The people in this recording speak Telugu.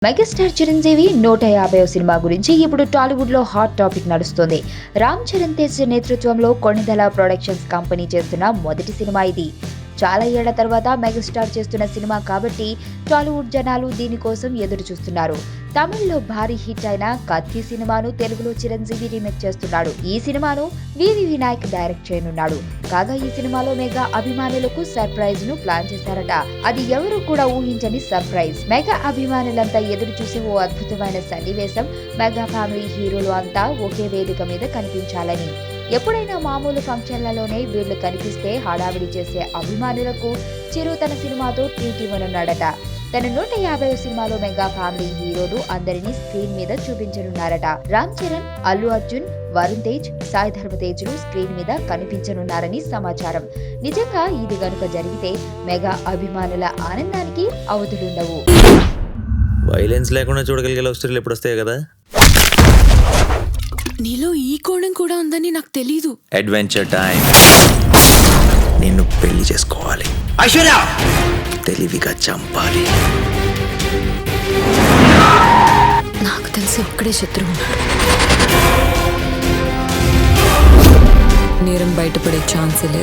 మెగాస్టార్ చిరంజీవి 150వ సినిమా గురించి ఇప్పుడు టాలీవుడ్ లో హాట్ టాపిక్ నడుస్తుంది. రామ్ చరణ్ తేజ్ నేతృత్వంలో కొణిదెల ప్రొడక్షన్స్ కంపెనీ చేస్తున్న మొదటి సినిమా ఇది. చాలా ఏళ్ల తర్వాత మెగాస్టార్ చేస్తున్న సినిమా కాబట్టి టాలీవుడ్ జనాలు దీనికోసం ఎదురు చూస్తున్నారు. తమిళ్లో భారీ హిట్ అయిన కత్తి సినిమాను తెలుగులో చిరంజీవి రీమేక్ చేస్తున్నాడు. ఈ సినిమాను వివి వినాయక్ డైరెక్ట్ చేయనున్నాడు. కాగా ఈ సినిమాలో మెగా అభిమానులకు సర్ప్రైజ్ ను ప్లాన్ చేశారట. అది ఎవరు కూడా ఊహించని సర్ప్రైజ్. మెగా అభిమానులంతా ఎదురు చూసే ఓ అద్భుతమైన సన్నివేశం. మెగా ఫ్యామిలీ హీరోలు అంతా ఒకే వేదిక మీద కనిపించాలని. ఎప్పుడైనా మామూలు ఫంక్షన్లలోనే వీళ్లు కనిపిస్తే హడావిడి చేసే అభిమానులకు చిరు తన సినిమాతో ట్రీట్ ఇవ్వనున్నాడట. తన 150వ సినిమాలో మెగా ఫ్యామిలీ హీరోలు అందరినీ స్క్రీన్ మీద చూపించనున్నారట. రామ్ చరణ్, అల్లు అర్జున్, వరుణ్ తేజ్, సాయి ధర్మ తేజ్లు స్క్రీన్ మీద కనిపించనున్నారని సమాచారం. నిజంగా ఇది గనుక జరిగితే మెగా అభిమానుల ఆనందానికి అవధులుండవు. వైలెన్స్ లేకుండా చూడగలిగే లవ్ స్టోరీలు ఎప్పుడు వస్తాయి కదా. నీలో ఈ కోణం కూడా ఉందని నాకు తెలీదు. Adventure time. నిన్ను పెళ్లి చేసుకోవాలి, ఐశ్వర్య తెలివిగా చంపాలి. నాకు తెలిసి ఒక్కడే శత్రువు ఉన్నాడు. నేరం బయటపడే ఛాన్సే లేదు.